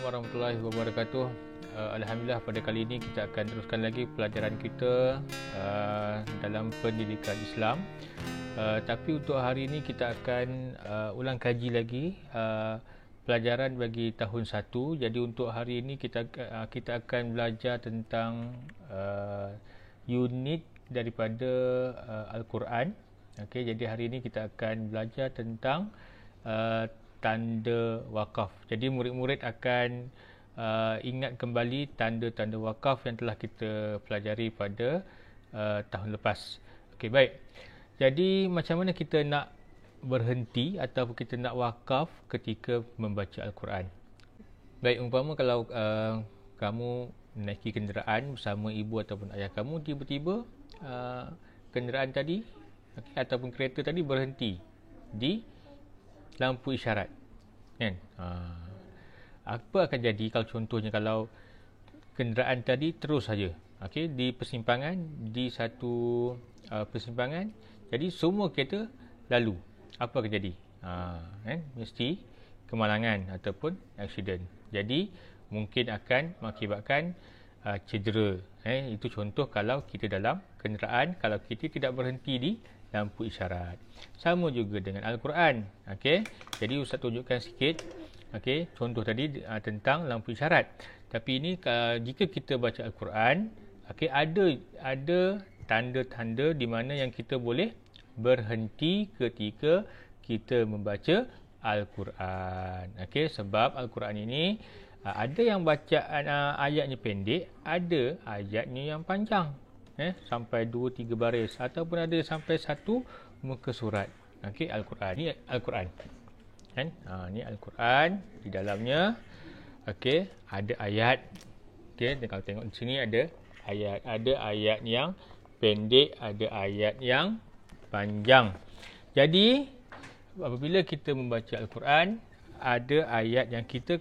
warahmatullahi wabarakatuh. Alhamdulillah, pada kali ini kita akan teruskan lagi pelajaran kita dalam pendidikan Islam. Tapi untuk hari ini kita akan ulang kaji lagi pelajaran bagi tahun 1. Jadi untuk hari ini kita akan belajar tentang unit daripada Al-Quran. Okey, jadi hari ini kita akan belajar tentang tanda wakaf. Jadi murid-murid akan ingat kembali tanda-tanda wakaf yang telah kita pelajari pada tahun lepas. Okey, baik. Jadi macam mana kita nak berhenti ataupun kita nak wakaf ketika membaca Al-Quran? Baik, umpama kalau kamu menaiki kenderaan bersama ibu ataupun ayah kamu, tiba-tiba kenderaan tadi ataupun kereta tadi berhenti di lampu isyarat, kan? Apa akan jadi kalau contohnya kalau kenderaan tadi terus saja, di persimpangan, di satu persimpangan, jadi semua kereta lalu, apa akan jadi? Kan? Mesti kemalangan ataupun aksiden. Jadi mungkin akan mengakibatkan cedera. Itu contoh kalau kita dalam kenderaan, kalau kita tidak berhenti di lampu isyarat. Sama juga dengan Al-Quran. Jadi Ustaz tunjukkan sikit contoh tadi tentang lampu isyarat. Tapi ini jika kita baca Al-Quran, ada tanda-tanda di mana yang kita boleh berhenti ketika kita membaca Al-Quran. Sebab Al-Quran ini ada yang bacaan ayatnya pendek, ada ayatnya yang panjang, sampai 2-3 baris, ataupun ada sampai satu muka surat. Al-Quran ni Al-Quran, kan? Ni Al-Quran, di dalamnya ada ayat. Dan kalau tengok di sini ada ayat yang pendek, ada ayat yang panjang. Jadi apabila kita membaca Al-Quran, ada ayat yang kita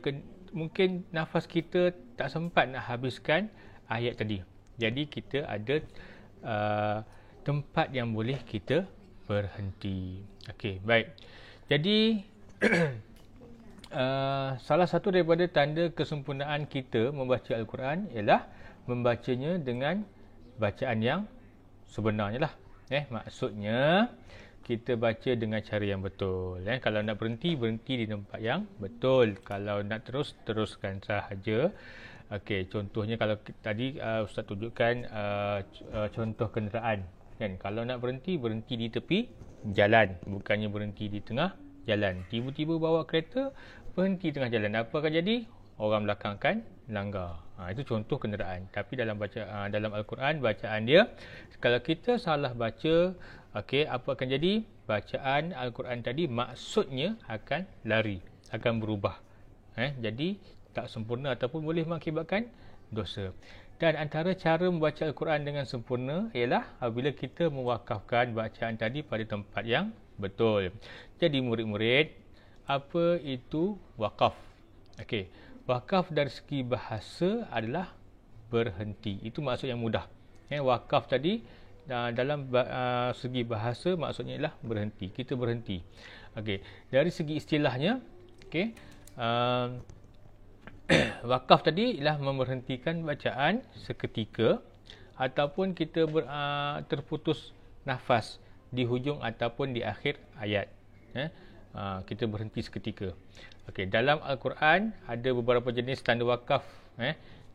mungkin nafas kita tak sempat nak habiskan ayat tadi. Jadi kita ada tempat yang boleh kita berhenti. Baik. Jadi salah satu daripada tanda kesempurnaan kita membaca Al-Quran ialah membacanya dengan bacaan yang sebenarnya lah. Maksudnya kita baca dengan cara yang betul. Kalau nak berhenti di tempat yang betul. Kalau nak teruskan sahaja. Contohnya kalau tadi Ustaz tunjukkan contoh kenderaan, kan? Kalau nak berhenti di tepi jalan, bukannya berhenti di tengah jalan. Tiba-tiba bawa kereta berhenti tengah jalan, apa akan jadi? Orang belakang akan langgar. Itu contoh kenderaan. Tapi dalam Al-Quran, bacaan dia, kalau kita salah baca, apa akan jadi? Bacaan Al-Quran tadi maksudnya akan lari, akan berubah. Jadi tak sempurna ataupun boleh mengakibatkan dosa. Dan antara cara membaca Al-Quran dengan sempurna ialah apabila kita mewakafkan bacaan tadi pada tempat yang betul. Jadi murid-murid, apa itu wakaf? Wakaf dari segi bahasa adalah berhenti. Itu maksud yang mudah. Wakaf tadi dalam segi bahasa maksudnya ialah berhenti. Kita berhenti. Dari segi istilahnya, wakaf tadi ialah memberhentikan bacaan seketika ataupun kita terputus nafas di hujung ataupun di akhir ayat. Kita berhenti seketika. Dalam Al-Quran ada beberapa jenis tanda wakaf.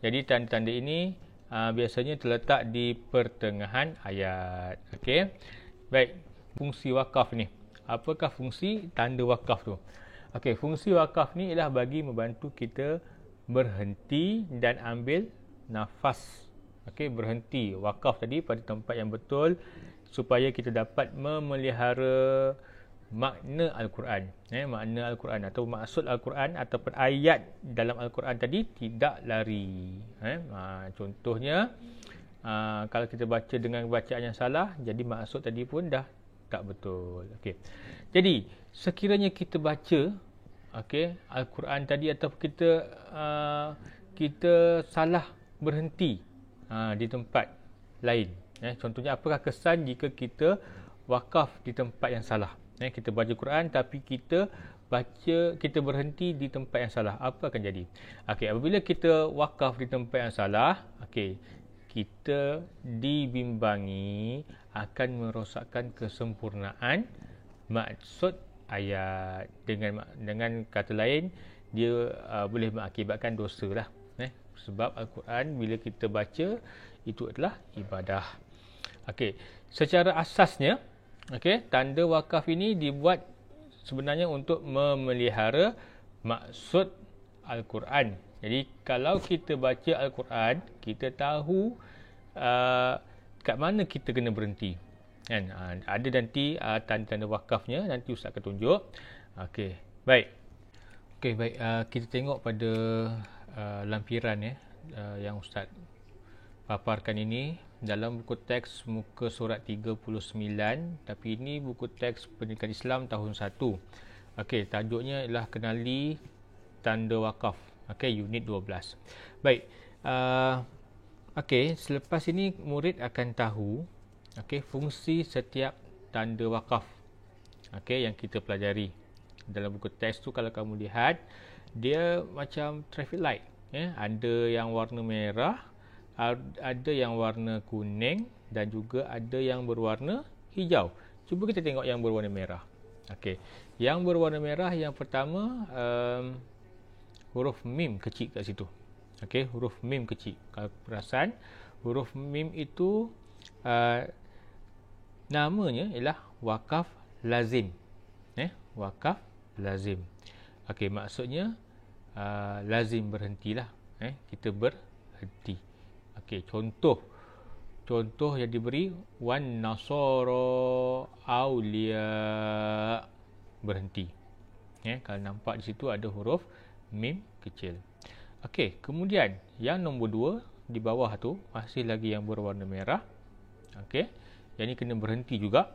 Jadi tanda-tanda ini biasanya terletak di pertengahan ayat. Baik, fungsi wakaf ni. Apakah fungsi tanda wakaf tu? Fungsi wakaf ni ialah bagi membantu kita berhenti dan ambil nafas. Berhenti, wakaf tadi pada tempat yang betul supaya kita dapat memelihara makna Al-Quran. Makna Al-Quran atau maksud Al-Quran ataupun ayat dalam Al-Quran tadi tidak lari. Contohnya, kalau kita baca dengan bacaan yang salah, jadi maksud tadi pun dah tak betul. Jadi sekiranya kita baca Al-Quran tadi ataupun kita salah berhenti di tempat lain. Contohnya, apakah kesan jika kita wakaf di tempat yang salah? Kita baca Quran tapi kita kita berhenti di tempat yang salah, apa akan jadi? Okey, apabila kita wakaf di tempat yang salah, okey, kita dibimbangi akan merosakkan kesempurnaan maksud ayat. Dengan kata lain, dia boleh mengakibatkan dosa lah. Sebab Al-Quran bila kita baca, itu adalah ibadah. Okey, secara asasnya, okey, tanda wakaf ini dibuat sebenarnya untuk memelihara maksud Al-Quran. Jadi kalau kita baca Al-Quran, kita tahu kat mana kita kena berhenti. Kan? Ada nanti tanda-tanda wakafnya, nanti Ustaz akan tunjuk. Okey, baik. Okey, baik. Kita tengok pada lampiran yang Ustaz paparkan ini dalam buku teks muka surat 39, tapi ini buku teks Pendidikan Islam tahun 1. Okey, tajuknya ialah Kenali Tanda Wakaf. Okey, unit 12. Baik. Okey, selepas ini murid akan tahu fungsi setiap tanda wakaf. Okey, yang kita pelajari. Dalam buku teks tu kalau kamu lihat, dia macam traffic light. Ada yang warna merah, ada yang warna kuning dan juga ada yang berwarna hijau. Cuba kita tengok yang berwarna merah. Okey, yang berwarna merah yang pertama huruf mim kecil kat situ. Okey, huruf mim kecil. Kalau perasan, huruf mim itu namanya ialah wakaf lazim. Wakaf lazim. Okey, maksudnya lazim berhentilah. Kita berhenti. Okey, contoh yang diberi, wan nasara aulia, berhenti. Kalau nampak di situ ada huruf mim kecil. Okey, kemudian yang nombor 2 di bawah tu masih lagi yang berwarna merah. Okey, yang ni kena berhenti juga.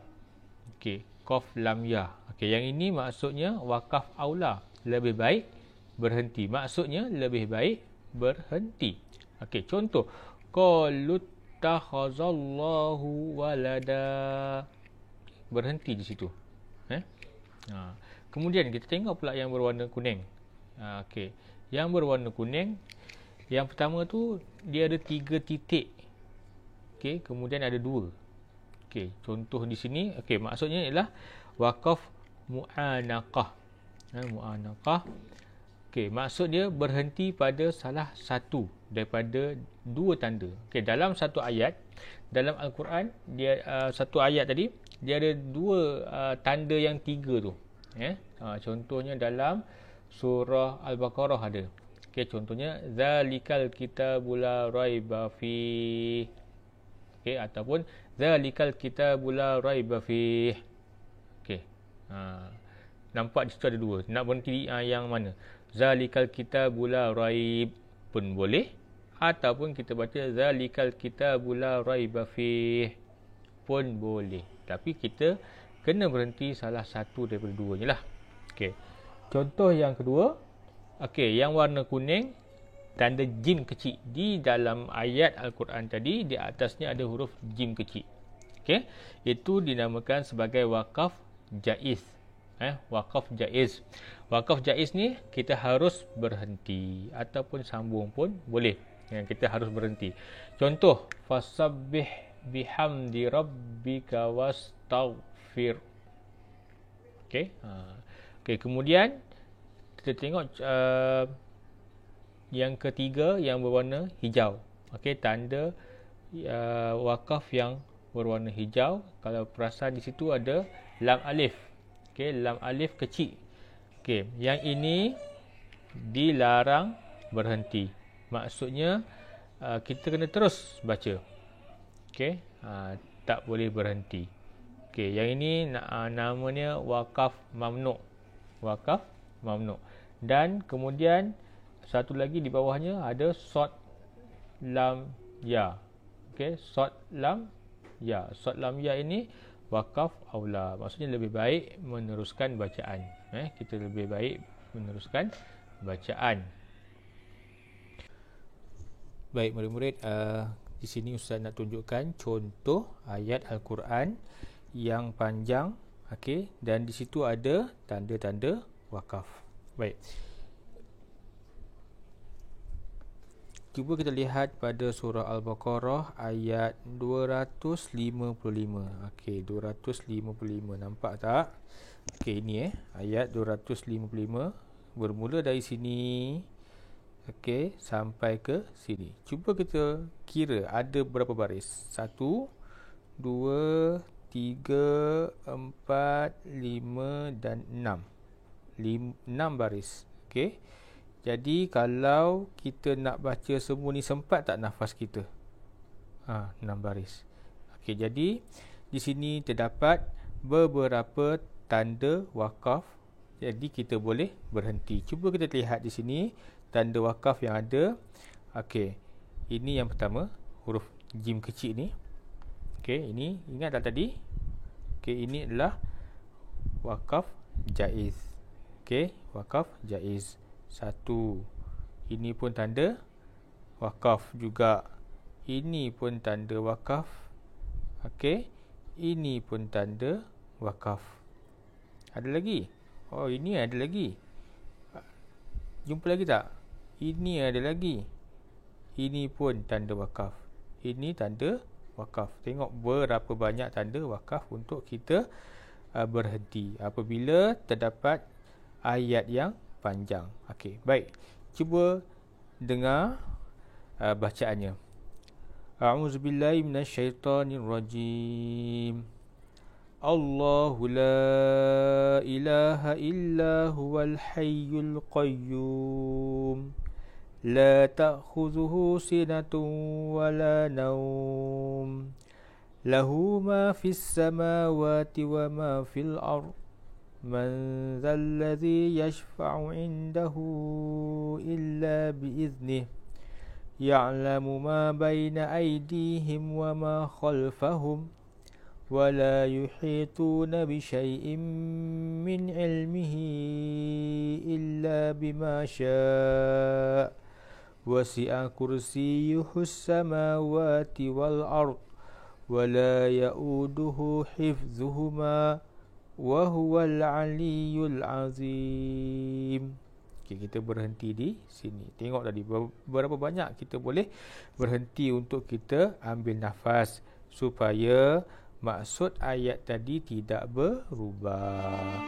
Okey, qaf lam ya. Okey, yang ini maksudnya wakaf aula, lebih baik berhenti. Maksudnya lebih baik berhenti. Okey, contoh, qalu takhazallahu walada, berhenti di situ. Kemudian kita tengok pula yang berwarna kuning. Okey, yang berwarna kuning, yang pertama tu dia ada 3 titik. Okey, kemudian ada 2. Okey, contoh di sini, okey, maksudnya ialah wakaf mu'anaqah. Mu'anaqah. Okey, maksud dia berhenti pada salah satu daripada 2 tanda. Okey, dalam satu ayat, dalam Al-Quran, dia satu ayat tadi, dia ada 2 tanda yang 3 tu. Contohnya dalam surah Al-Baqarah ada. Okey, contohnya zalikal kitabul la raiba fi. Okey, ataupun zalikal kitabul la raiba fi. Okey. Nampak di situ ada 2. Nak berhenti yang mana? Zalikal kitabul la raib pun boleh, ataupun kita baca zalikal kitabul la raiba fi pun boleh. Tapi kita kena berhenti salah satu daripada 2-nya lah. Okey. Contoh yang kedua, okey, yang warna kuning, tanda jim kecil. Di dalam ayat Al-Quran tadi, di atasnya ada huruf jim kecil. Okey, itu dinamakan sebagai wakaf jaiz. Wakaf jaiz. Wakaf jaiz ni kita harus berhenti ataupun sambung pun boleh. Kita harus berhenti. Contoh, fasabbih bihamdi rabbika wastaghfir. Okey. Okey, kemudian kita tengok yang ketiga yang berwarna hijau. Okey, tanda wakaf yang berwarna hijau. Kalau perasan di situ ada lam alif. Okey, lam alif kecil. Okey, yang ini dilarang berhenti. Maksudnya kita kena terus baca. Okey, tak boleh berhenti. Okey, yang ini namanya wakaf mamnu'. Wakaf mamnu'. Dan kemudian satu lagi di bawahnya ada sod lam ya. Okey, sod lam ya. Sod lam ya ini wakaf aula. Maksudnya lebih baik meneruskan bacaan. Kita lebih baik meneruskan bacaan. Baik murid-murid, di sini Ustaz nak tunjukkan contoh ayat Al-Quran yang panjang. Okey, dan di situ ada tanda-tanda wakaf. Baik. Cuba kita lihat pada surah Al-Baqarah ayat 255. Okey, 255. Nampak tak? Okey, ini ayat 255 bermula dari sini. Okey, sampai ke sini. Cuba kita kira ada berapa baris. 1 2 3 4 5 dan 6. 6 baris. Okey. Jadi kalau kita nak baca semua ni, sempat tak nafas kita? 6 baris. Okey, jadi di sini terdapat beberapa tanda wakaf. Jadi kita boleh berhenti. Cuba kita lihat di sini tanda wakaf yang ada. Okey. Ini yang pertama, huruf jim kecil ni. Okey, ini ingat tak tadi? Okey, ini adalah wakaf jaiz. Okey, wakaf jaiz. 1. Ini pun tanda wakaf juga. Ini pun tanda wakaf. Okey, ini pun tanda wakaf. Ada lagi? Oh, ini ada lagi. Jumpa lagi tak? Ini ada lagi. Ini pun tanda wakaf. Ini tanda wakaf. Tengok berapa banyak tanda wakaf untuk kita berhenti apabila terdapat ayat yang panjang. Okey, baik. Cuba dengar bacaannya. A'udzubillahi minasyaitonirrajim. Allahu la ilaha illa huwal hayyul qayyum. La ta'khudhuhu sinatun wa la nawm. Lahu ma fis samawati wa ma fil ardh. Man dhal ladzi yashfa'u 'indahu illa bi'idhnihi. Ya'lamu ma baina aydihim wa ma khalfahum. Wa la yuhituna bi syai'in min 'ilmihi illa bima syaa'. Wasi'a kursiyyuhus samawati wal ardh. Wa la ya'uduhu hifdhuhuma. Wa huwal aliyyul azim. Okey, kita berhenti di sini. Tengok tadi berapa banyak kita boleh berhenti untuk kita ambil nafas supaya maksud ayat tadi tidak berubah.